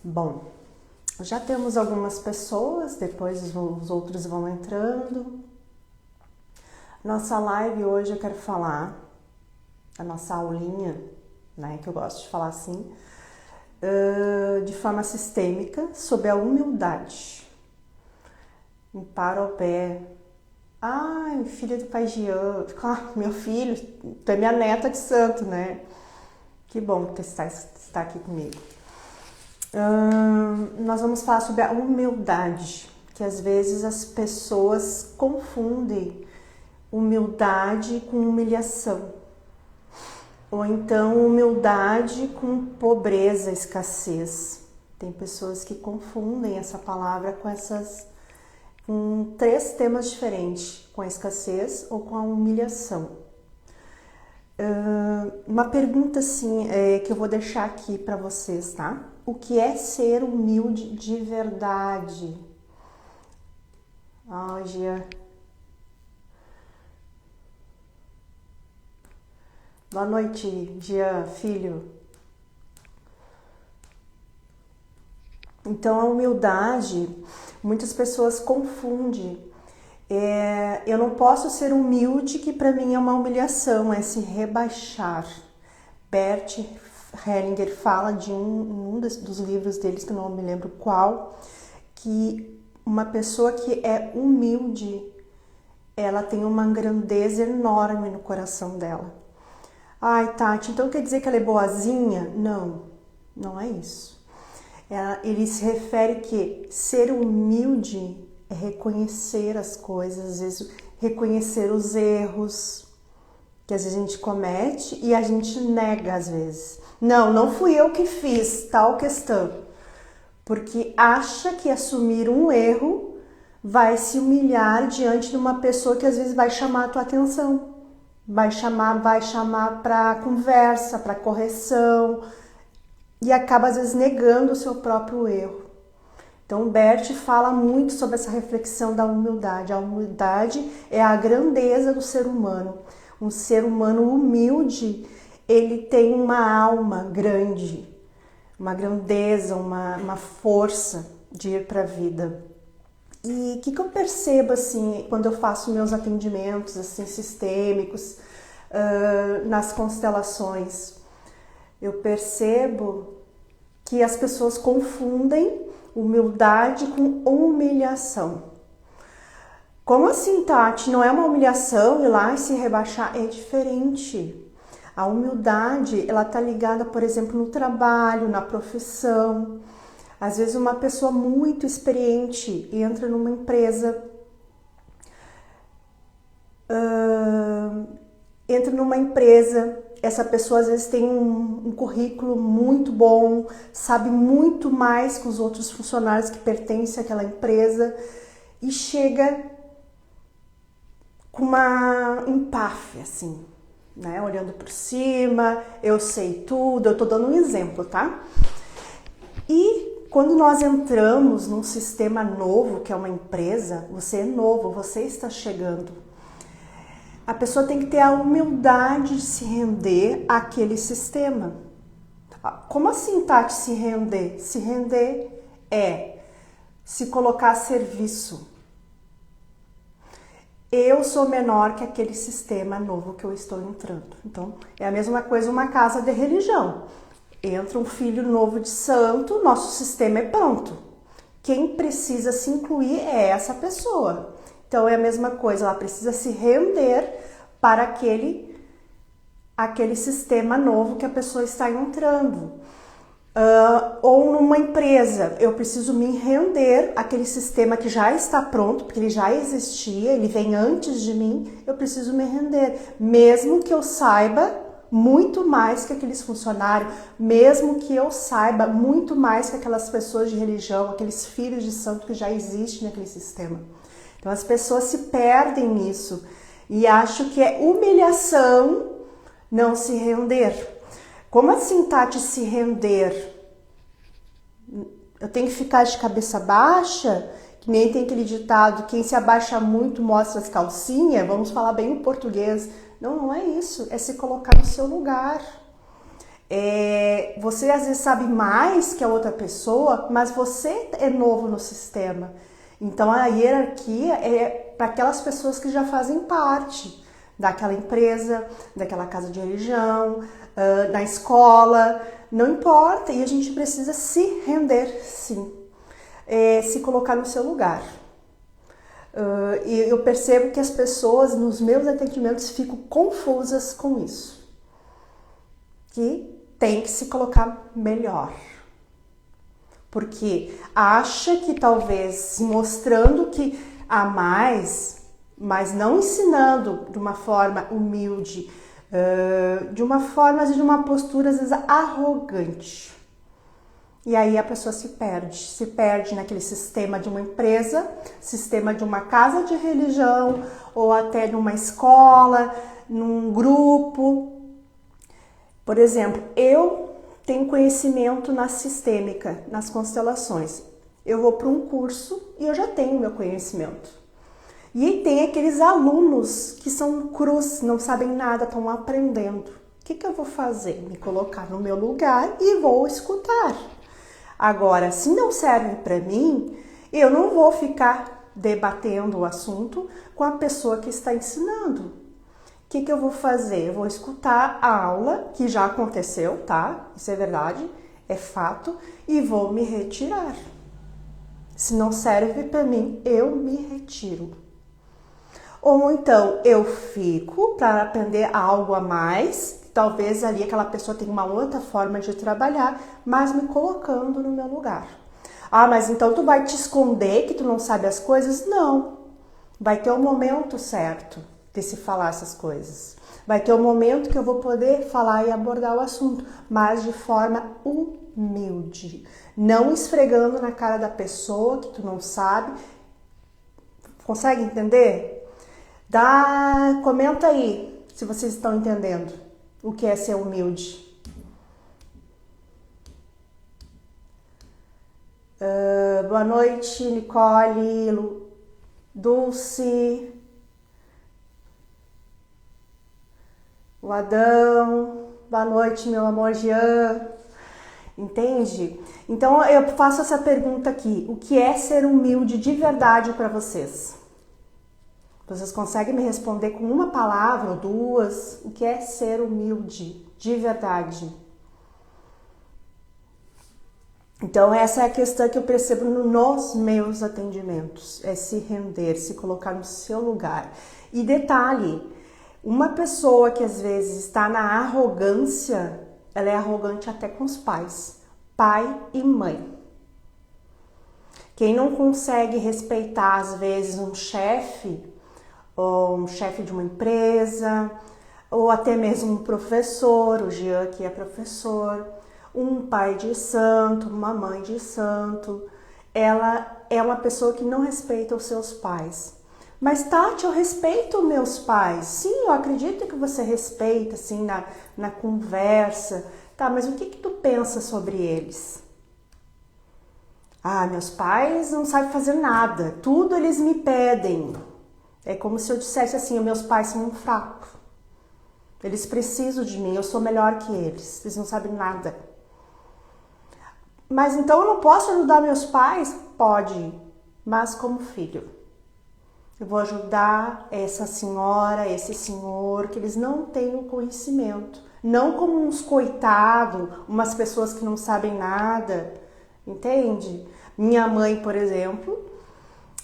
Bom, já temos algumas pessoas, depois os outros vão entrando. Nossa live hoje eu quero falar, a nossa aulinha, né, que eu gosto de falar assim, de forma sistêmica, sobre a humildade. Para o pé. Ai, filha do pai Jean. Ah, meu filho, tu é minha neta de santo, né? Que bom que tu está aqui comigo. Nós vamos falar sobre a humildade, que às vezes as pessoas confundem humildade com humilhação, ou então humildade com pobreza, escassez. Tem pessoas que confundem essa palavra com três temas diferentes, com a escassez ou com a humilhação. Uma pergunta assim que eu vou deixar aqui para vocês, tá? O que é ser humilde de verdade? Ah, Gia. Boa noite, Gia, filho. Então, a humildade, muitas pessoas confundem. Eu não posso ser humilde, que para mim é uma humilhação, é se rebaixar. Bert Hellinger fala de um dos livros deles, que eu não me lembro qual, que uma pessoa que é humilde, ela tem uma grandeza enorme no coração dela. Ai, Tati, então quer dizer que ela é boazinha? Não, não é isso. Ele se refere que ser humilde é reconhecer as coisas, às vezes reconhecer os erros que às vezes a gente comete e a gente nega às vezes. Não fui eu que fiz tal questão. Porque acha que assumir um erro vai se humilhar diante de uma pessoa que às vezes vai chamar a tua atenção. Vai chamar para conversa, para correção, e acaba às vezes negando o seu próprio erro. Então, Bert fala muito sobre essa reflexão da humildade. A humildade é a grandeza do ser humano. Um ser humano humilde, ele tem uma alma grande, uma grandeza, uma força de ir para a vida. E o que eu percebo assim quando eu faço meus atendimentos assim sistêmicos nas constelações? Eu percebo que as pessoas confundem humildade com humilhação. Como assim, Tati? Não é uma humilhação ir lá e se rebaixar? É diferente. A humildade, ela tá ligada, por exemplo, no trabalho, na profissão. Às vezes uma pessoa muito experiente entra numa empresa, essa pessoa às vezes tem um currículo muito bom, sabe muito mais que os outros funcionários que pertencem àquela empresa e chega com uma empáfia, assim, né? Olhando por cima, eu sei tudo, eu tô dando um exemplo, tá? E quando nós entramos num sistema novo, que é uma empresa, você é novo, você está chegando. A pessoa tem que ter a humildade de se render àquele sistema. Como assim, Tati, se render? Se render é se colocar a serviço. Eu sou menor que aquele sistema novo que eu estou entrando. Então, é a mesma coisa uma casa de religião. Entra um filho novo de santo, nosso sistema é pronto. Quem precisa se incluir é essa pessoa. Então é a mesma coisa, ela precisa se render para aquele sistema novo que a pessoa está entrando. Ou numa empresa, eu preciso me render àquele sistema que já está pronto, porque ele já existia, ele vem antes de mim, eu preciso me render. Mesmo que eu saiba muito mais que aqueles funcionários, mesmo que eu saiba muito mais que aquelas pessoas de religião, aqueles filhos de santo que já existem naquele sistema. Então as pessoas se perdem nisso e acham que é humilhação não se render. Como assim, Tati, se render? Eu tenho que ficar de cabeça baixa? Que nem tem aquele ditado, quem se abaixa muito mostra as calcinhas, vamos falar bem o português. Não é isso, é se colocar no seu lugar. Você às vezes sabe mais que a outra pessoa, mas você é novo no sistema. Então a hierarquia é para aquelas pessoas que já fazem parte daquela empresa, daquela casa de religião, na escola, não importa. E a gente precisa se render, sim, se colocar no seu lugar. E eu percebo que as pessoas nos meus atendimentos ficam confusas com isso. Que tem que se colocar melhor. Porque acha que talvez se mostrando que há mais, mas não ensinando de uma forma humilde, de uma forma, às vezes, de uma postura, às vezes, arrogante. E aí a pessoa se perde naquele sistema de uma empresa, sistema de uma casa de religião, ou até numa escola, num grupo. Por exemplo, eu tenho conhecimento na sistêmica, nas constelações. Eu vou para um curso e eu já tenho meu conhecimento. E tem aqueles alunos que são crus, não sabem nada, estão aprendendo. O que eu vou fazer? Me colocar no meu lugar e vou escutar. Agora, se não serve para mim, eu não vou ficar debatendo o assunto com a pessoa que está ensinando. O que eu vou fazer? Eu vou escutar a aula, que já aconteceu, tá? Isso é verdade, é fato, e vou me retirar. Se não serve para mim, eu me retiro. Ou então, eu fico para aprender algo a mais. Talvez ali aquela pessoa tenha uma outra forma de trabalhar, mas me colocando no meu lugar. Ah, mas então tu vai te esconder que tu não sabe as coisas? Não. Vai ter o momento certo de se falar essas coisas. Vai ter o momento que eu vou poder falar e abordar o assunto, mas de forma humilde. Não esfregando na cara da pessoa que tu não sabe. Consegue entender? Comenta aí se vocês estão entendendo o que é ser humilde. Boa noite, Nicole, Dulce, o Adão, boa noite, meu amor Jean. Entende? Então eu faço essa pergunta aqui: o que é ser humilde de verdade para vocês? Vocês conseguem me responder com uma palavra ou duas? O que é ser humilde de verdade? Então essa é a questão que eu percebo nos meus atendimentos. É se render, se colocar no seu lugar. E detalhe, uma pessoa que às vezes está na arrogância, ela é arrogante até com os pais. Pai e mãe. Quem não consegue respeitar às vezes um chefe, ou um chefe de uma empresa, ou até mesmo um professor, o Jean que é professor, um pai de santo, uma mãe de santo, ela é uma pessoa que não respeita os seus pais. Mas Tati, eu respeito meus pais. Sim, eu acredito que você respeita, assim, na conversa. Tá, mas o que tu pensa sobre eles? Ah, meus pais não sabem fazer nada, tudo eles me pedem. É como se eu dissesse assim, meus pais são fracos. Eles precisam de mim, eu sou melhor que eles. Eles não sabem nada. Mas então eu não posso ajudar meus pais? Pode, mas como filho. Eu vou ajudar essa senhora, esse senhor, que eles não têm o conhecimento. Não como uns coitados, umas pessoas que não sabem nada. Entende? Minha mãe, por exemplo,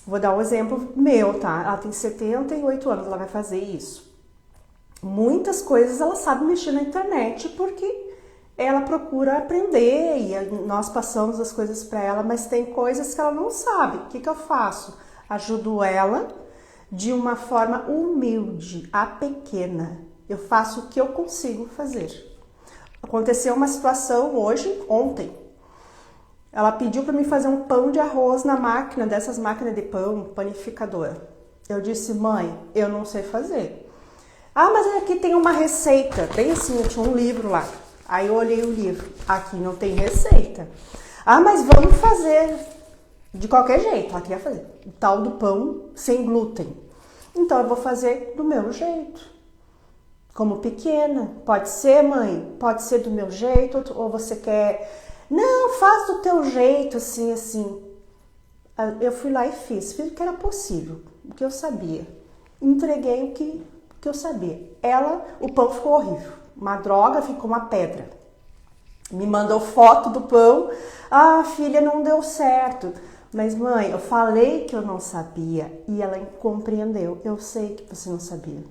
vou dar um exemplo meu, tá? Ela tem 78 anos, ela vai fazer isso. Muitas coisas ela sabe mexer na internet porque ela procura aprender e nós passamos as coisas para ela, mas tem coisas que ela não sabe. O que eu faço? Ajudo ela de uma forma humilde, a pequena. Eu faço o que eu consigo fazer. Aconteceu uma situação ontem. Ela pediu para mim fazer um pão de arroz na máquina, dessas máquinas de pão, panificador. Eu disse, mãe, eu não sei fazer. Ah, mas aqui tem uma receita. Bem assim, eu tinha um livro lá. Aí eu olhei o livro. Aqui não tem receita. Ah, mas vamos fazer de qualquer jeito. Ela queria fazer o tal do pão sem glúten. Então eu vou fazer do meu jeito. como pequena. Pode ser, mãe? Pode ser do meu jeito? Ou você quer... Não, faz do teu jeito, assim, assim. Eu fui lá e fiz o que era possível, o que eu sabia. Entreguei o que eu sabia. O pão ficou horrível. Uma droga, ficou uma pedra. Me mandou foto do pão. Ah, filha, não deu certo. Mas, mãe, eu falei que eu não sabia e ela compreendeu. Eu sei que você não sabia.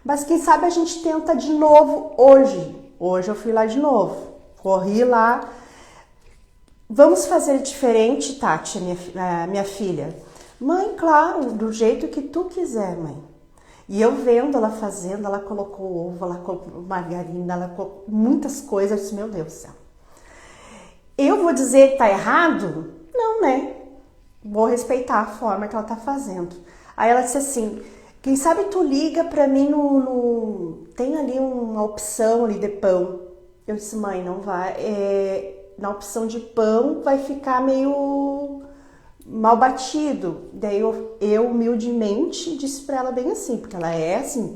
Mas quem sabe a gente tenta de novo hoje. Hoje eu fui lá de novo. Corri lá. Vamos fazer diferente, Tati, minha filha. Mãe, claro, do jeito que tu quiser, mãe. E eu vendo ela fazendo, ela colocou ovo, ela colocou margarina, ela colocou muitas coisas. Eu disse, meu Deus do céu. Eu vou dizer que tá errado? Não, né? Vou respeitar a forma que ela tá fazendo. Aí ela disse assim, quem sabe tu liga pra mim tem ali uma opção ali de pão. Eu disse, mãe, não vai. Na opção de pão vai ficar meio mal batido. Daí eu humildemente disse pra ela bem assim, porque ela é assim,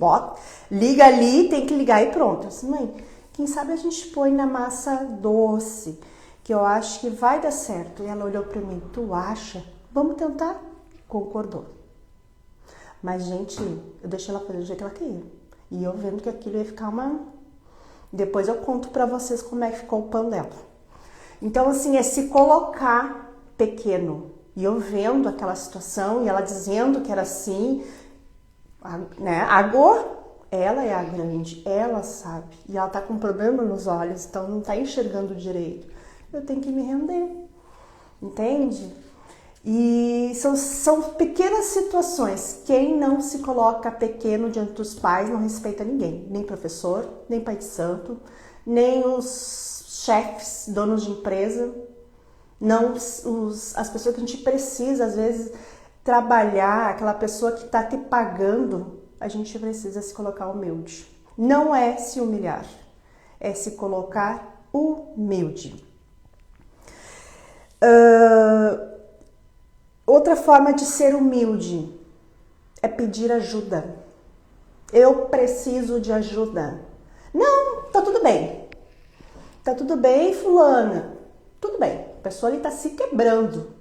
liga ali, tem que ligar e pronto. Eu disse, mãe, quem sabe a gente põe na massa doce, que eu acho que vai dar certo. E ela olhou pra mim, tu acha? Vamos tentar? Concordou. Mas, gente, eu deixei ela fazer do jeito que ela queria. E eu vendo que aquilo ia ficar uma... Depois eu conto pra vocês como é que ficou o pão dela. Então, assim, é se colocar pequeno. E eu vendo aquela situação e ela dizendo que era assim, né? Agora, ela é a grande, ela sabe. E ela tá com problema nos olhos, então não tá enxergando direito. Eu tenho que me render, entende? E são pequenas situações. Quem não se coloca pequeno diante dos pais não respeita ninguém. Nem professor, nem pai de santo, nem os chefes, donos de empresa, não as pessoas que a gente precisa, às vezes, trabalhar, aquela pessoa que está te pagando, a gente precisa se colocar humilde. Não é se humilhar, é se colocar humilde. Outra forma de ser humilde é pedir ajuda. Eu preciso de ajuda. Não, tá tudo bem. Tá tudo bem, fulana. Tudo bem, a pessoa ali tá se quebrando.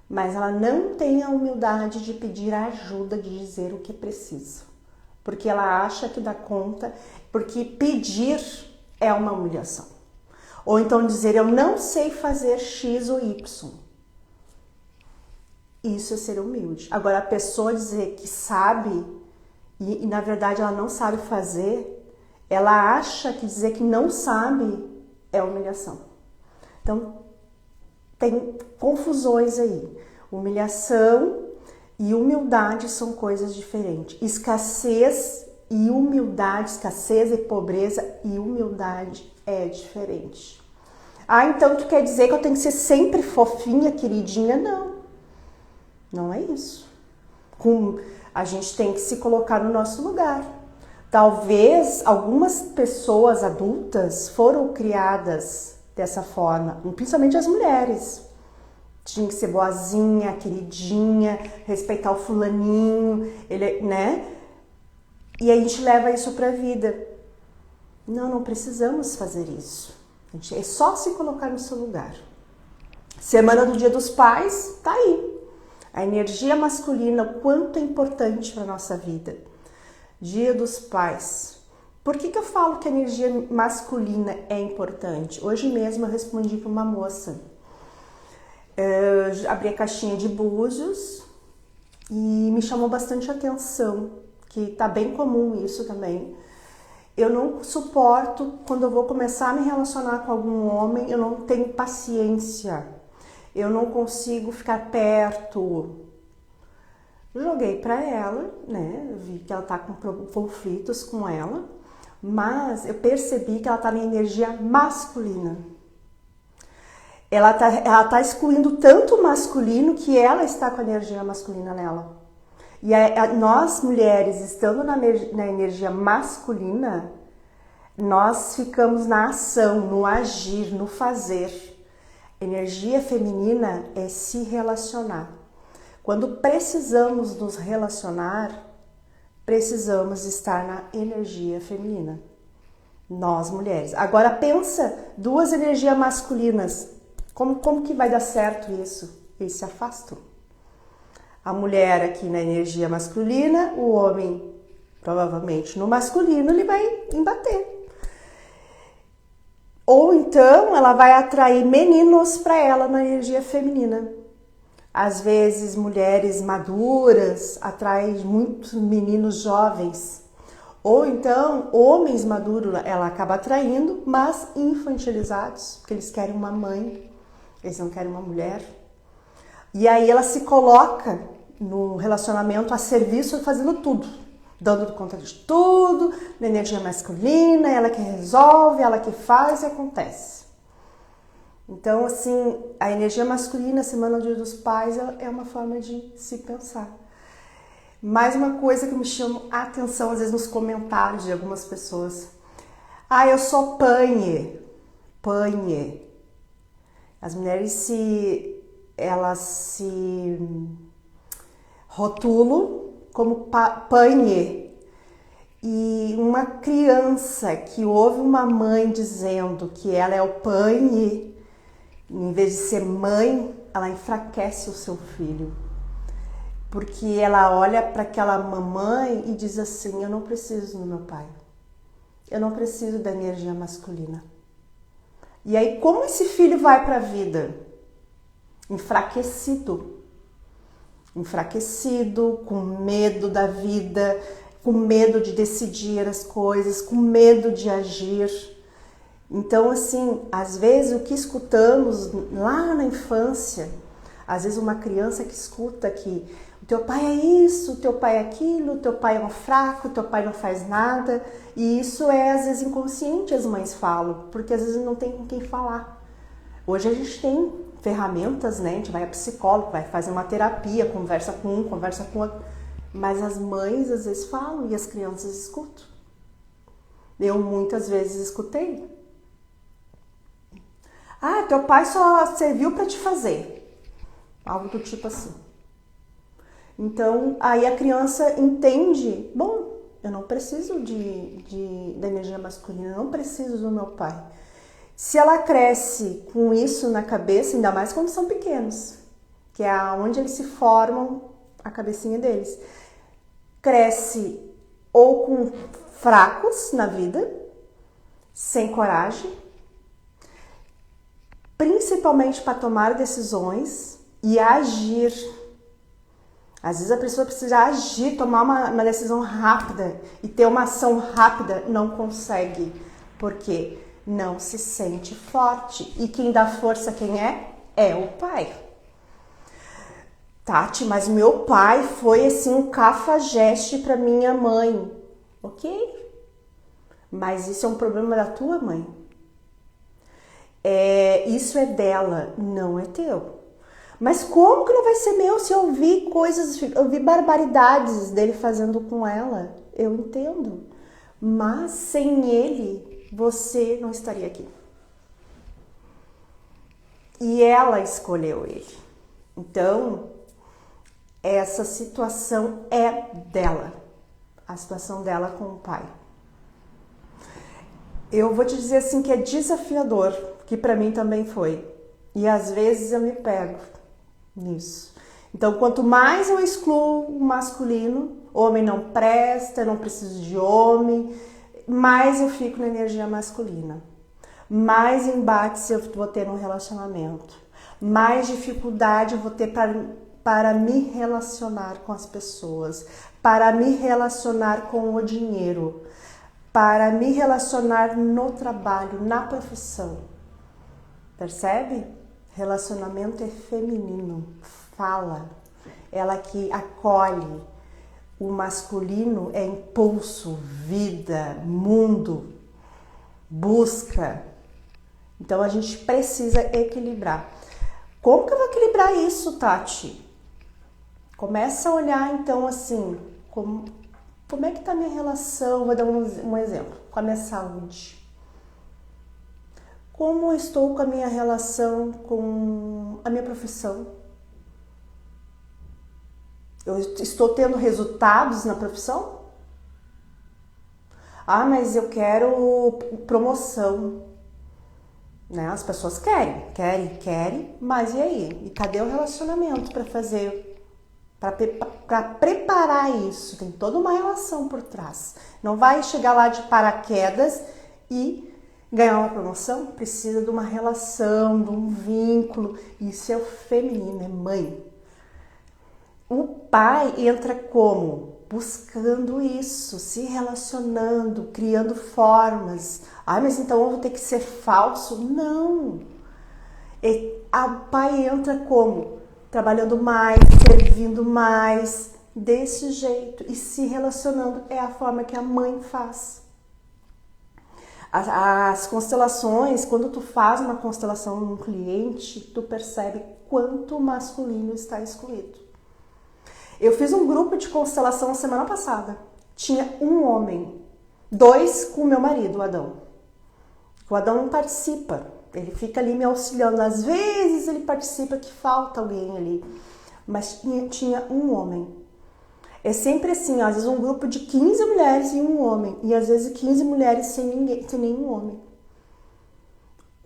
Mas ela não tem a humildade de pedir ajuda, de dizer o que precisa. Porque ela acha que dá conta, porque pedir é uma humilhação. Ou então dizer, eu não sei fazer X ou Y. Isso é ser humilde. Agora, a pessoa dizer que sabe e na verdade ela não sabe fazer, ela acha que dizer que não sabe é humilhação. Então, tem confusões aí. Humilhação e humildade são coisas diferentes. Escassez e humildade, escassez e pobreza e humildade é diferente. Ah, então tu quer dizer que eu tenho que ser sempre fofinha, queridinha? Não. Não é isso. A gente tem que se colocar no nosso lugar. Talvez algumas pessoas adultas foram criadas dessa forma, principalmente as mulheres. Tinha que ser boazinha, queridinha, respeitar o fulaninho, né? E a gente leva isso pra vida. Não precisamos fazer isso. É só se colocar no seu lugar. Semana do Dia dos Pais, tá aí. A energia masculina, o quanto é importante para a nossa vida. Dia dos Pais. Por que eu falo que a energia masculina é importante? Hoje mesmo eu respondi para uma moça. Eu abri a caixinha de búzios e me chamou bastante atenção, que tá bem comum isso também. Eu não suporto, quando eu vou começar a me relacionar com algum homem, eu não tenho paciência. Eu não consigo ficar perto. Joguei pra ela, né? Eu vi que ela tá com conflitos com ela, mas eu percebi que ela tá na energia masculina. Ela tá excluindo tanto o masculino que ela está com a energia masculina nela. E nós, mulheres, estando na energia masculina, nós ficamos na ação, no agir, no fazer. Energia feminina é se relacionar. Quando precisamos nos relacionar, precisamos estar na energia feminina. Nós, mulheres. Agora pensa, duas energias masculinas. Como que vai dar certo isso? Eles se afastam. A mulher aqui na energia masculina, o homem provavelmente no masculino, ele vai embater. Ou então ela vai atrair meninos para ela na energia feminina. Às vezes mulheres maduras atraem muitos meninos jovens. Ou então homens maduros ela acaba atraindo, mas infantilizados, porque eles querem uma mãe, eles não querem uma mulher. E aí ela se coloca no relacionamento a serviço fazendo tudo, dando conta de tudo, na energia masculina, ela que resolve, ela que faz e acontece. Então, assim, a energia masculina, Semana do Dia dos Pais, é uma forma de se pensar. Mais uma coisa que me chama a atenção, às vezes, nos comentários de algumas pessoas. Ah, eu sou panhe. Panhe. As mulheres elas se rotulam como panhe. E uma criança que ouve uma mãe dizendo que ela é o panhe, em vez de ser mãe, ela enfraquece o seu filho. Porque ela olha para aquela mamãe e diz assim, eu não preciso do meu pai. Eu não preciso da energia masculina. E aí como esse filho vai para a vida? Enfraquecido, com medo da vida, com medo de decidir as coisas, com medo de agir. Então, assim, às vezes o que escutamos lá na infância, às vezes uma criança que escuta que o teu pai é isso, o teu pai é aquilo, o teu pai é um fraco, o teu pai não faz nada, e isso é às vezes inconsciente, as mães falam, porque às vezes não tem com quem falar. Hoje a gente tem ferramentas, né? A gente vai a psicólogo, vai fazer uma terapia, conversa com um, conversa com outro. Mas as mães às vezes falam e as crianças escutam. Eu muitas vezes escutei. Ah, teu pai só serviu para te fazer. Algo do tipo assim. Então, aí a criança entende, bom, eu não preciso da energia masculina, eu não preciso do meu pai. Se ela cresce com isso na cabeça, ainda mais quando são pequenos, que é onde eles se formam a cabecinha deles, cresce ou com fracos na vida, sem coragem, principalmente para tomar decisões e agir. Às vezes a pessoa precisa agir, tomar uma decisão rápida e ter uma ação rápida, não consegue. Por quê? Não se sente forte. E quem dá força quem é? É o pai. Tati, mas meu pai foi assim um cafajeste para minha mãe. Ok, mas isso é um problema da tua mãe. Isso é dela, não é teu. Mas como que não vai ser meu se eu vi coisas, eu vi barbaridades dele fazendo com ela? Eu entendo. Mas sem ele, você não estaria aqui. E ela escolheu ele. Então, essa situação é dela. A situação dela com o pai. Eu vou te dizer assim que é desafiador, que para mim também foi. E às vezes eu me pego nisso. Então, quanto mais eu excluo o masculino, homem não presta, eu não preciso de homem, mais eu fico na energia masculina. Mais embates eu vou ter no relacionamento. Mais dificuldade eu vou ter para me relacionar com as pessoas, para me relacionar com o dinheiro, para me relacionar no trabalho, na profissão. Percebe? Relacionamento é feminino, fala. Ela que acolhe. O masculino é impulso, vida, mundo, busca. Então a gente precisa equilibrar. Como que eu vou equilibrar isso, Tati? Começa a olhar então assim, como é que está a minha relação? Vou dar um exemplo, com a minha saúde. Como eu estou com a minha relação com a minha profissão? Eu estou tendo resultados na profissão? Ah, mas eu quero promoção. Né? As pessoas querem, mas e aí? E cadê o relacionamento para fazer, para preparar isso? Tem toda uma relação por trás. Não vai chegar lá de paraquedas e ganhar uma promoção. Precisa de uma relação, de um vínculo. Isso é o feminino, é mãe. O pai entra como? Buscando isso, se relacionando, criando formas. Ah, mas então eu vou ter que ser falso? Não. O pai entra como? Trabalhando mais, servindo mais, desse jeito. E se relacionando é a forma que a mãe faz. As constelações, quando tu faz uma constelação num cliente, tu percebe quanto masculino está excluído. Eu fiz um grupo de constelação semana passada. Tinha um homem, 2 com o meu marido, o Adão. O Adão não participa, ele fica ali me auxiliando. Às vezes ele participa que falta alguém ali, mas tinha um homem. É sempre assim, às vezes um grupo de 15 mulheres e um homem, e às vezes 15 mulheres sem nenhum homem.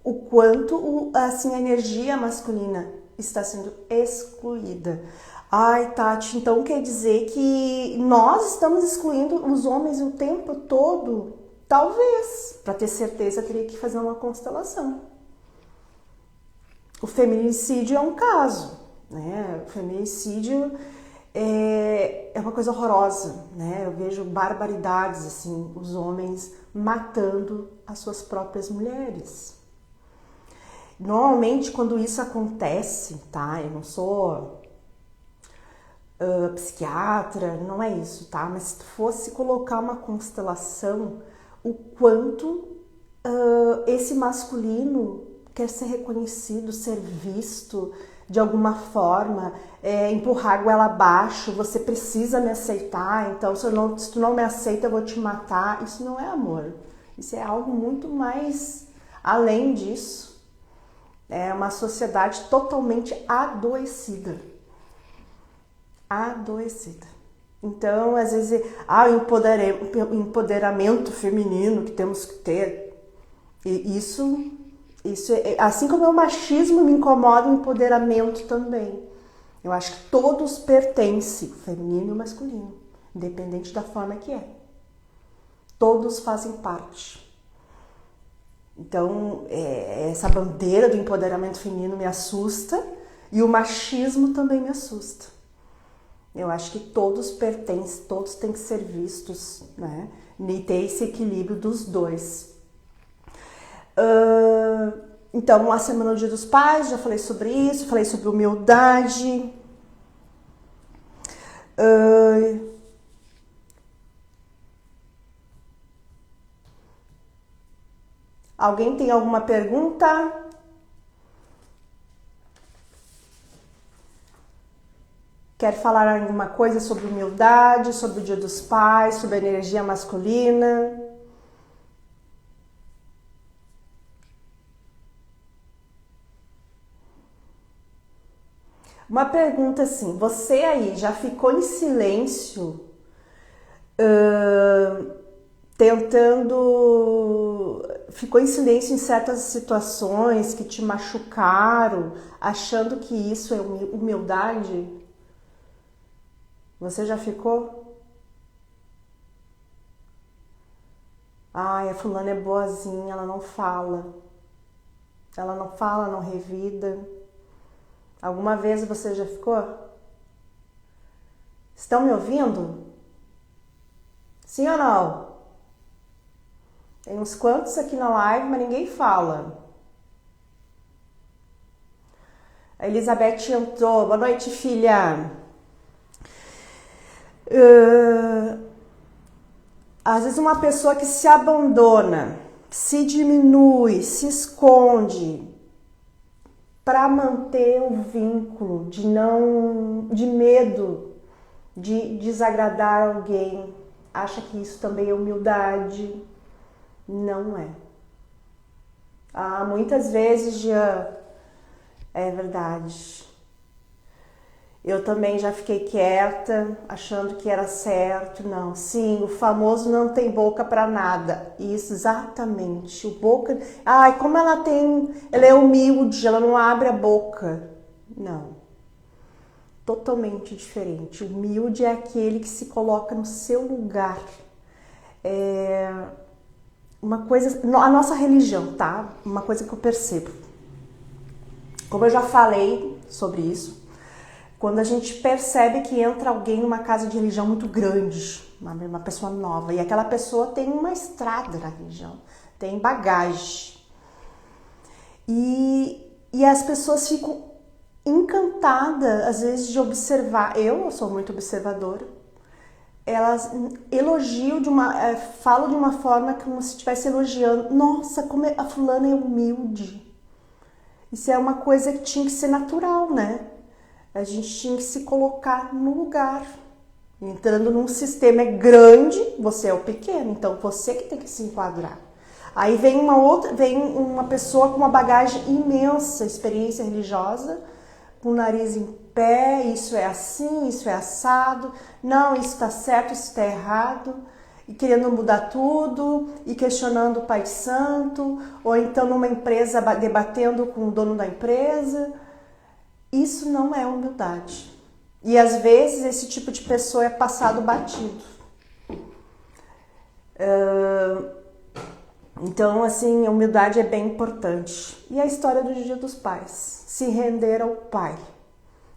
O quanto assim, a energia masculina está sendo excluída. Ai, Tati, então quer dizer que nós estamos excluindo os homens o tempo todo? Talvez. Para ter certeza, teria que fazer uma constelação. O feminicídio é um caso, né? O feminicídio é uma coisa horrorosa, né? Eu vejo barbaridades, assim, os homens matando as suas próprias mulheres. Normalmente, quando isso acontece, tá? Eu não sou psiquiatra, não é isso, tá? Mas se tu fosse colocar uma constelação, o quanto esse masculino quer ser reconhecido, ser visto de alguma forma, empurrar a goela abaixo, você precisa me aceitar, então se tu não me aceita eu vou te matar. Isso não é amor, isso é algo muito mais além disso. É uma sociedade totalmente adoecida. Então, às vezes, o empoderamento feminino que temos que ter, e isso assim como o machismo me incomoda, o empoderamento também. Eu acho que todos pertencem, o feminino e o masculino, independente da forma que é. Todos fazem parte. Então, essa bandeira do empoderamento feminino me assusta e o machismo também me assusta. Eu acho que todos pertencem, todos têm que ser vistos, né? E ter esse equilíbrio dos dois. Então, a Semana do Dia dos Pais, já falei sobre isso, falei sobre humildade. Alguém tem alguma pergunta? Quer falar alguma coisa sobre humildade, sobre o Dia dos Pais, sobre a energia masculina? Uma pergunta assim, você aí já ficou em silêncio, ficou em silêncio em certas situações que te machucaram, achando que isso é humildade? Você já ficou? Ai, a fulana é boazinha, ela não fala. Ela não fala, não revida. Alguma vez você já ficou? Estão me ouvindo? Sim ou não? Tem uns quantos aqui na live, mas ninguém fala. A Elizabeth entrou. Boa noite, filha. Às vezes uma pessoa que se abandona, se diminui, se esconde para manter o vínculo, de medo de desagradar alguém, acha que isso também é humildade. Não é. Muitas vezes, Jean, é verdade. Eu também já fiquei quieta, achando que era certo. Não, sim, o famoso não tem boca para nada. Isso, exatamente. O boca... Ai, como ela tem... Ela é humilde, ela não abre a boca. Não. Totalmente diferente. Humilde é aquele que se coloca no seu lugar. Uma coisa... A nossa religião, tá? Uma coisa que eu percebo. Como eu já falei sobre isso, quando a gente percebe que entra alguém numa casa de religião muito grande, uma pessoa nova, e aquela pessoa tem uma estrada na religião, tem bagagem. E as pessoas ficam encantadas, às vezes, de observar. Eu sou muito observadora. Elas elogiam falam de uma forma como se estivesse elogiando. Nossa, como a fulana é humilde. Isso é uma coisa que tinha que ser natural, né? A gente tinha que se colocar no lugar. Entrando num sistema grande, você é o pequeno, então você que tem que se enquadrar. Aí vem uma pessoa com uma bagagem imensa, experiência religiosa, com o nariz em pé, isso é assim, isso é assado, não, isso está certo, isso está errado, e querendo mudar tudo, e questionando o Pai Santo, ou então numa empresa debatendo com o dono da empresa. Isso não é humildade. E às vezes esse tipo de pessoa é passado batido. Então, assim, a humildade é bem importante. E a história do Dia dos Pais? Se render ao Pai.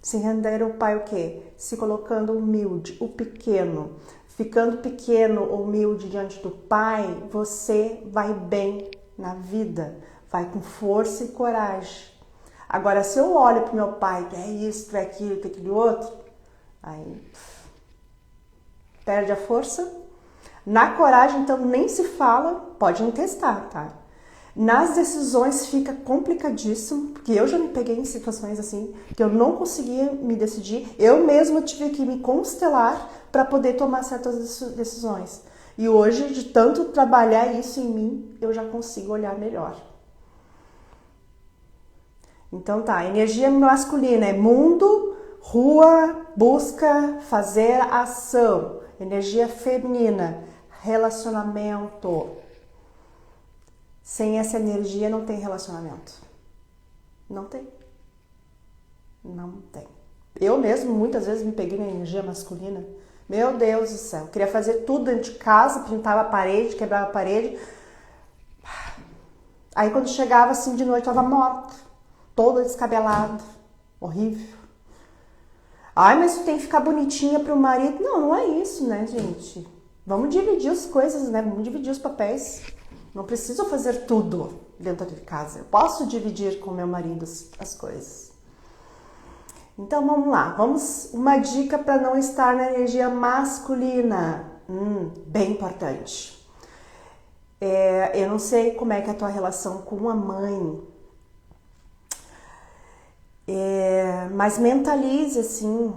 Se render ao Pai o quê? Se colocando humilde, o pequeno. Ficando pequeno, humilde diante do Pai, você vai bem na vida. Vai com força e coragem. Agora, se eu olho pro meu pai, que é isso, é aquilo, que é aquilo outro, aí perde a força. Na coragem, então, nem se fala, pode não testar, tá? Nas decisões fica complicadíssimo, porque eu já me peguei em situações assim, que eu não conseguia me decidir, eu mesma tive que me constelar para poder tomar certas decisões. E hoje, de tanto trabalhar isso em mim, eu já consigo olhar melhor. Então tá, energia masculina é mundo, rua, busca, fazer, ação. Energia feminina, relacionamento. Sem essa energia não tem relacionamento. Não tem. Não tem. Eu mesmo muitas vezes me peguei na energia masculina. Meu Deus do céu, queria fazer tudo dentro de casa, pintava a parede, quebrava a parede. Aí quando chegava assim de noite, eu tava morta. Toda descabelada, horrível. Ai, mas tu tem que ficar bonitinha pro marido. Não, não é isso, né, gente? Vamos dividir as coisas, né? Vamos dividir os papéis. Não preciso fazer tudo dentro de casa. Eu posso dividir com meu marido as coisas. Então, vamos lá. Uma dica para não estar na energia masculina. Bem importante. Eu não sei como é que é a tua relação com a mãe. Mas mentalize assim,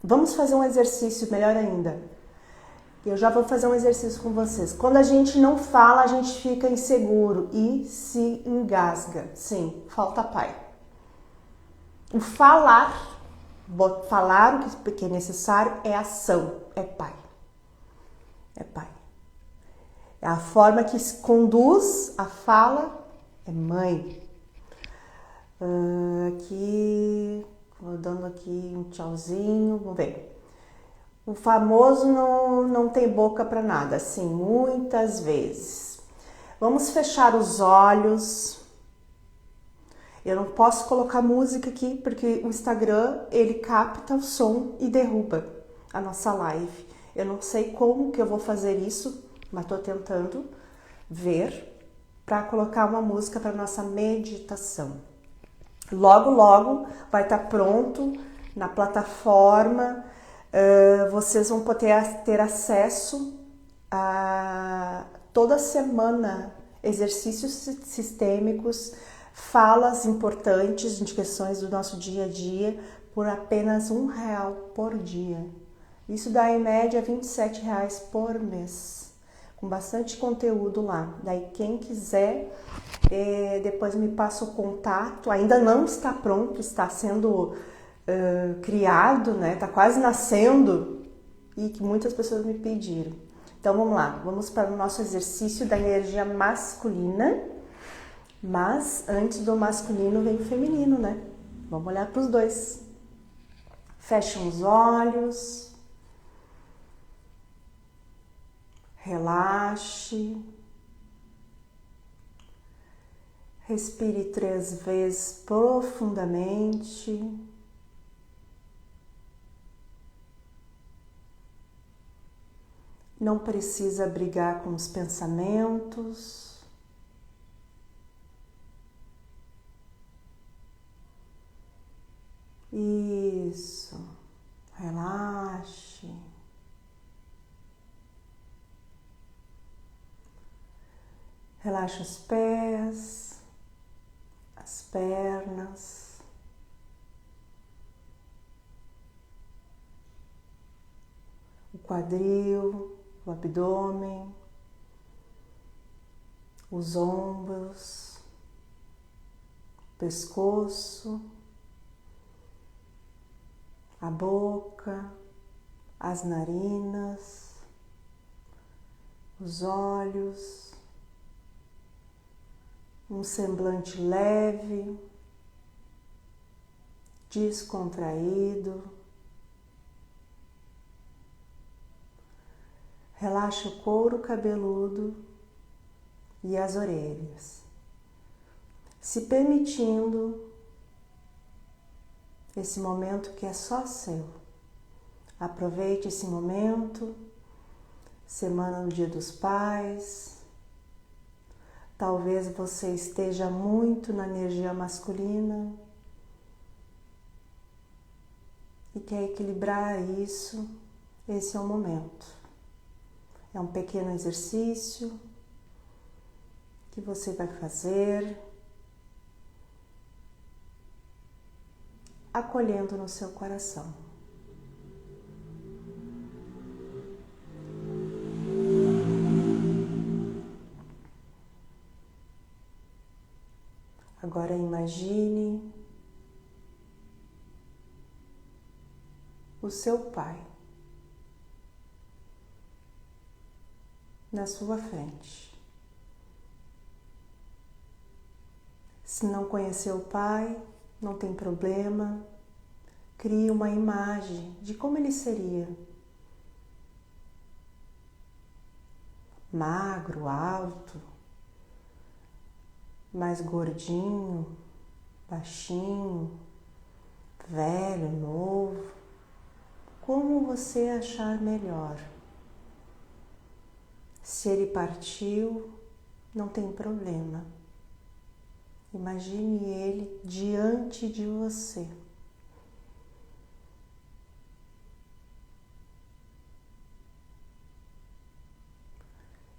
vamos fazer um exercício melhor ainda. Eu já vou fazer um exercício com vocês. Quando a gente não fala, a gente fica inseguro e se engasga. Sim, falta pai. O falar o que é necessário é ação, é pai. É pai. É a forma que se conduz a fala é mãe. Aqui, vou dando aqui um tchauzinho, vamos ver. O famoso não tem boca para nada, sim, muitas vezes. Vamos fechar os olhos. Eu não posso colocar música aqui porque o Instagram, ele capta o som e derruba a nossa live. Eu não sei como que eu vou fazer isso, mas estou tentando ver para colocar uma música para nossa meditação. Logo, logo vai estar pronto na plataforma. Vocês vão poder ter acesso a toda semana exercícios sistêmicos, falas importantes de questões do nosso dia a dia por apenas R$1 por dia. Isso dá em média R$27 por mês, com bastante conteúdo lá. Daí quem quiser, depois me passa o contato. Ainda não está pronto, está sendo criado, né? Tá quase nascendo e que muitas pessoas me pediram. Então vamos lá, vamos para o nosso exercício da energia masculina, mas antes do masculino vem o feminino, né? Vamos olhar para os dois. Fecha os olhos, relaxe, respire 3 vezes profundamente. Não precisa brigar com os pensamentos. Isso. Relaxe. Relaxa os pés, as pernas. O quadril, o abdômen, os ombros, o pescoço, a boca, as narinas, os olhos, um semblante leve, descontraído. Relaxa o couro cabeludo e as orelhas, se permitindo esse momento que é só seu. Aproveite esse momento, semana do Dia dos Pais. Talvez você esteja muito na energia masculina e quer equilibrar isso. Esse é o momento. É um pequeno exercício que você vai fazer, acolhendo no seu coração. Agora imagine o seu pai na sua frente. Se não conheceu o pai, não tem problema. Crie uma imagem de como ele seria. Magro, alto, mais gordinho, baixinho, velho, novo. Como você achar melhor. Se ele partiu, não tem problema. Imagine ele diante de você.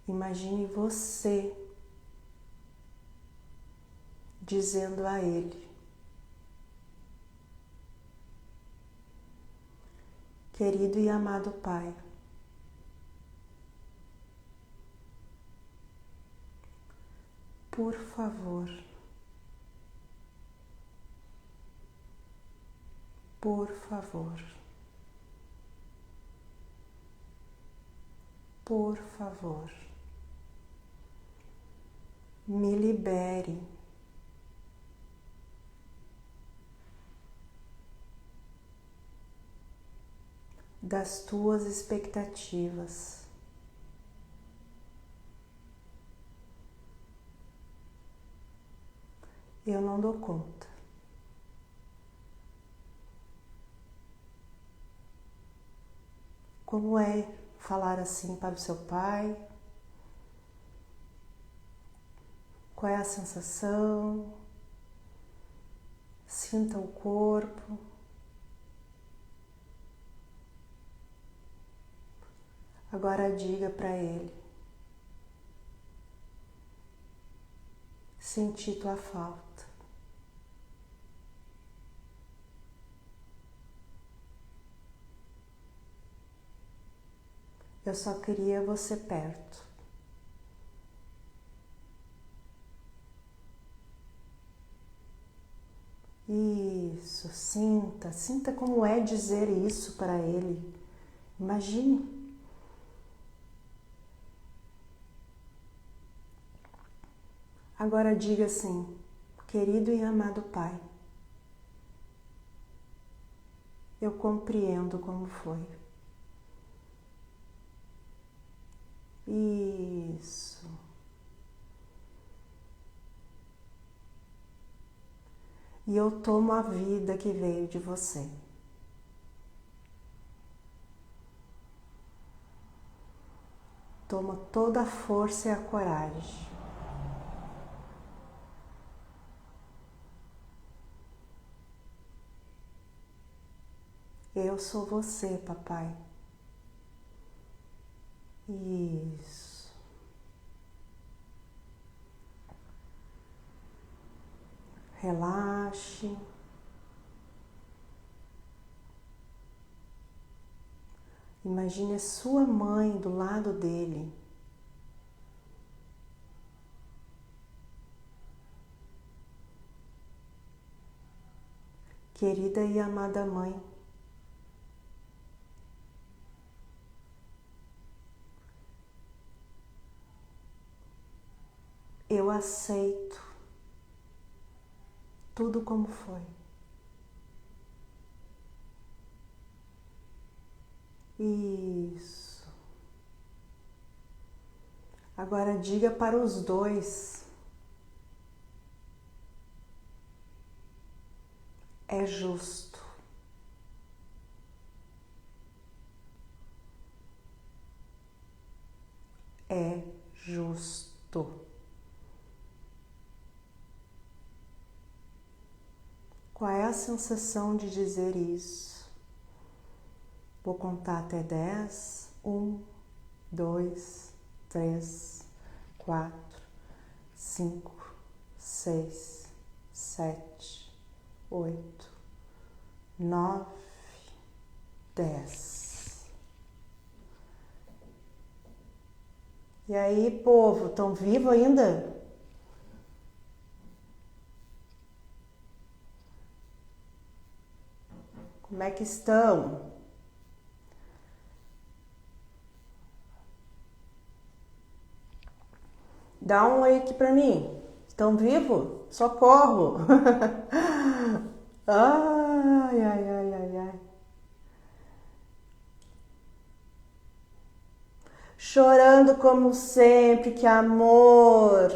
Imagine você dizendo a ele: querido e amado Pai, por favor, por favor, por favor, me libere das tuas expectativas. Eu não dou conta. Como é falar assim para o seu pai? Qual é a sensação? Sinta o corpo. Agora diga para ele: senti tua falta. Eu só queria você perto. Isso, sinta, sinta como é dizer isso para ele. Imagine. Agora diga assim: querido e amado Pai, eu compreendo como foi. Isso. E eu tomo a vida que veio de você. Toma toda a força e a coragem. Eu sou você, papai. Isso. Relaxe. Imagine a sua mãe do lado dele. Querida e amada mãe, eu aceito tudo como foi. Isso. Agora diga para os dois: é justo. É justo. Qual é a sensação de dizer isso? Vou contar até 10. 1, 2, 3, 4, 5, 6, 7, 8, 9, 10. E aí, povo, estão vivos ainda? Como é que estão? Dá um oi aqui pra mim. Estão vivos? Socorro! Ai, ai, ai, ai, ai. Chorando como sempre, que amor.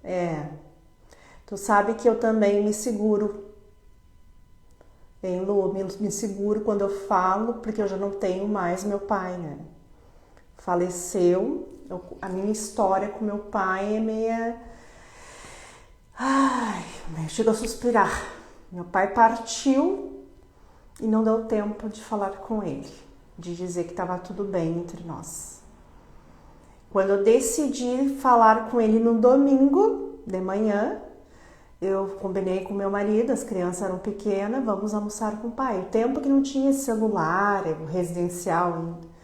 É. Tu sabe que eu também me seguro. Hein, Lu? Me seguro quando eu falo, porque eu já não tenho mais meu pai, né? Faleceu. A minha história com meu pai é meia... Ai, chega a suspirar. Meu pai partiu e não deu tempo de falar com ele, de dizer que estava tudo bem entre nós. Quando eu decidi falar com ele no domingo de manhã, eu combinei com meu marido, as crianças eram pequenas, vamos almoçar com o pai. O tempo que não tinha celular, residencial ainda.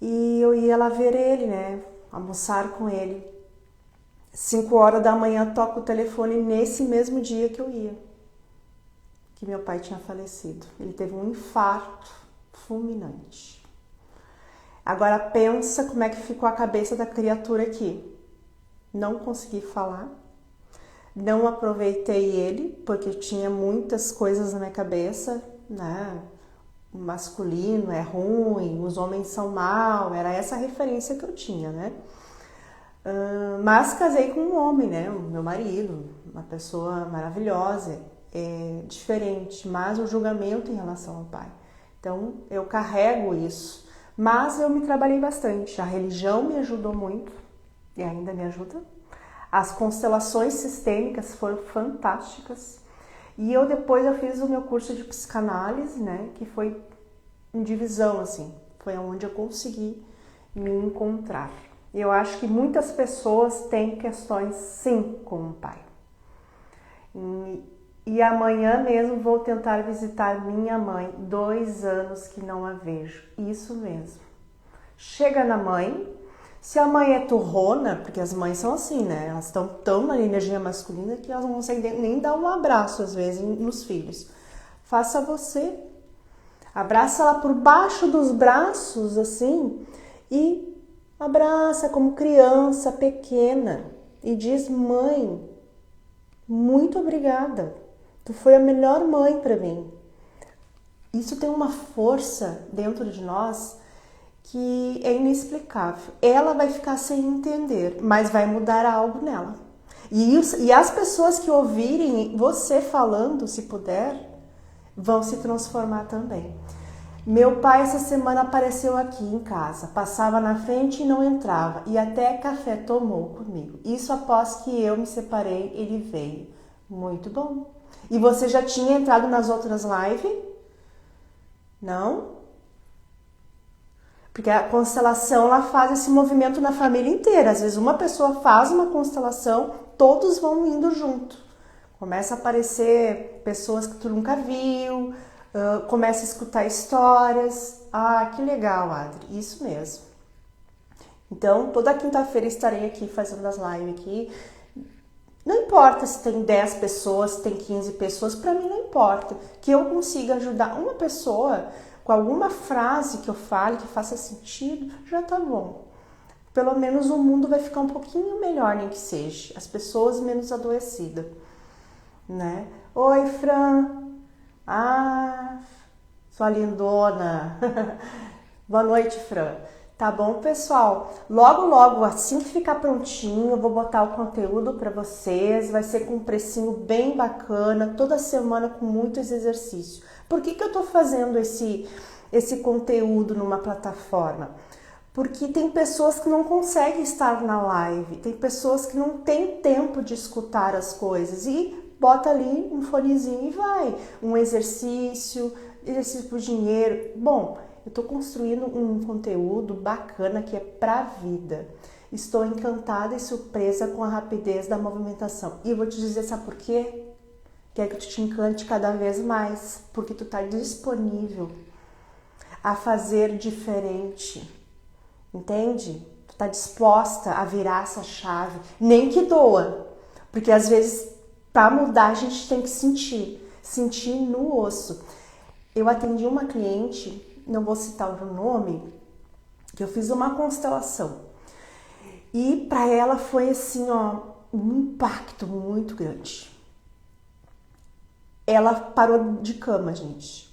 E eu ia lá ver ele, né? Almoçar com ele. 5 horas da manhã toco o telefone nesse mesmo dia que eu ia. Que meu pai tinha falecido. Ele teve um infarto fulminante. Agora pensa como é que ficou a cabeça da criatura aqui. Não consegui falar. Não aproveitei ele, porque tinha muitas coisas na minha cabeça, né? O masculino é ruim, os homens são mal, era essa a referência que eu tinha, né? Mas casei com um homem, né? O meu marido, uma pessoa maravilhosa, é diferente, mas o julgamento em relação ao pai. Então eu carrego isso, mas eu me trabalhei bastante. A religião me ajudou muito e ainda me ajuda. As constelações sistêmicas foram fantásticas. E depois eu fiz o meu curso de psicanálise, né, que foi em divisão, assim, foi onde eu consegui me encontrar. Eu acho que muitas pessoas têm questões, sim, com o pai. E amanhã mesmo vou tentar visitar minha mãe, 2 anos que não a vejo, isso mesmo. Chega na mãe, Se a mãe é turrona, porque as mães são assim, né? Elas estão tão na energia masculina que elas não conseguem nem dar um abraço, às vezes, nos filhos. Faça você. Abraça ela por baixo dos braços, assim, e abraça como criança pequena. E diz, mãe, muito obrigada. Tu foi a melhor mãe para mim. Isso tem uma força dentro de nós que é inexplicável. Ela vai ficar sem entender, mas vai mudar algo nela. E as pessoas que ouvirem você falando, se puder, vão se transformar também. Meu pai essa semana apareceu aqui em casa, passava na frente e não entrava, e até café tomou comigo. Isso após que eu me separei, ele veio. Muito bom. E você já tinha entrado nas outras lives? Não? Porque a constelação, ela faz esse movimento na família inteira. Às vezes uma pessoa faz uma constelação, todos vão indo junto. Começa a aparecer pessoas que tu nunca viu, começa a escutar histórias. Ah, que legal, Adri. Isso mesmo. Então, toda quinta-feira estarei aqui fazendo as lives aqui. Não importa se tem 10 pessoas, se tem 15 pessoas, para mim não importa. Que eu consiga ajudar uma pessoa com alguma frase que eu fale, que faça sentido, já tá bom. Pelo menos o mundo vai ficar um pouquinho melhor, nem que seja. As pessoas menos adoecidas, né? Oi, Fran. Ah, sua lindona. Boa noite, Fran. Tá bom, pessoal? Logo, logo, assim que ficar prontinho, eu vou botar o conteúdo para vocês. Vai ser com um precinho bem bacana, toda semana com muitos exercícios. Por que eu tô fazendo esse conteúdo numa plataforma? Porque tem pessoas que não conseguem estar na live, tem pessoas que não têm tempo de escutar as coisas e bota ali um fonezinho e vai. Um exercício por dinheiro. Bom, eu tô construindo um conteúdo bacana que é pra vida. Estou encantada e surpresa com a rapidez da movimentação. E eu vou te dizer, sabe por quê? Quer que tu te encante cada vez mais, porque tu tá disponível a fazer diferente, entende? Tu tá disposta a virar essa chave, nem que doa, porque às vezes para mudar a gente tem que sentir no osso. Eu atendi uma cliente, não vou citar o nome, que eu fiz uma constelação e para ela foi assim, ó, um impacto muito grande. Ela parou de cama, gente.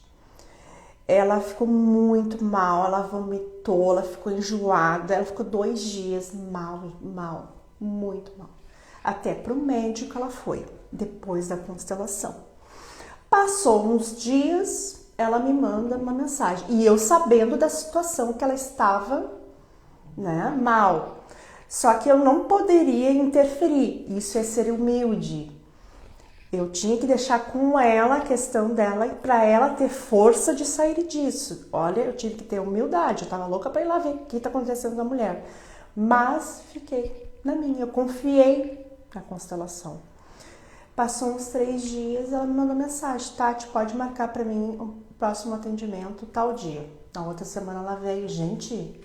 Ela ficou muito mal, ela vomitou, ela ficou enjoada, ela ficou 2 dias mal, muito mal. Até pro médico ela foi, depois da constelação. Passou uns dias, ela me manda uma mensagem. E eu sabendo da situação que ela estava, né, mal. Só que eu não poderia interferir, isso é ser humilde. Eu tinha que deixar com ela a questão dela para ela ter força de sair disso. Olha, eu tive que ter humildade, eu tava louca para ir lá ver o que tá acontecendo com a mulher. Mas fiquei na minha, eu confiei na constelação. Passou uns 3 dias, ela me mandou mensagem: Tati, pode marcar para mim o próximo atendimento tal dia. Na outra semana ela veio. Gente,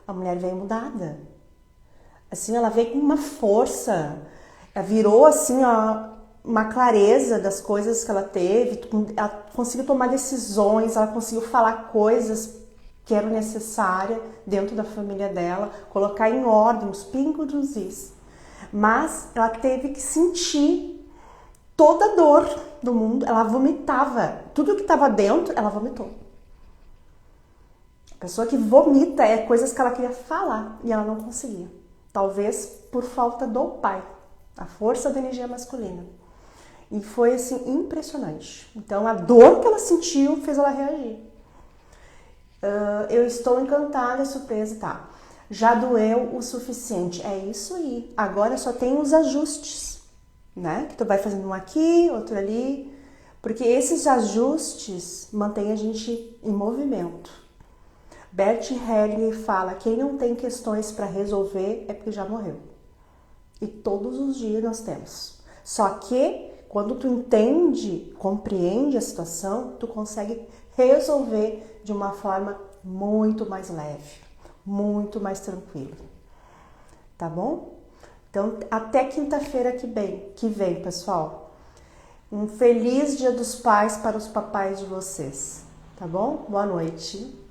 a mulher veio mudada. Assim, ela veio com uma força, ela virou assim, ó, uma clareza das coisas que ela teve, ela conseguiu tomar decisões, ela conseguiu falar coisas que eram necessárias dentro da família dela, colocar em ordem os pingos dos is. Mas ela teve que sentir toda a dor do mundo, ela vomitava, tudo que estava dentro, ela vomitou. A pessoa que vomita é coisas que ela queria falar e ela não conseguia. Talvez por falta do pai, a força da energia masculina. E foi assim impressionante. Então a dor que ela sentiu fez ela reagir. Eu estou encantada, surpresa, tá? Já doeu o suficiente. É isso aí. Agora só tem os ajustes, né? Que tu vai fazendo um aqui, outro ali. Porque esses ajustes mantêm a gente em movimento. Bert Hellinger fala: quem não tem questões para resolver é porque já morreu. E todos os dias nós temos. Só que quando tu entende, compreende a situação, tu consegue resolver de uma forma muito mais leve, muito mais tranquila. tá bom? Então, até quinta-feira que vem, pessoal. Um feliz Dia dos Pais para os papais de vocês, tá bom? Boa noite.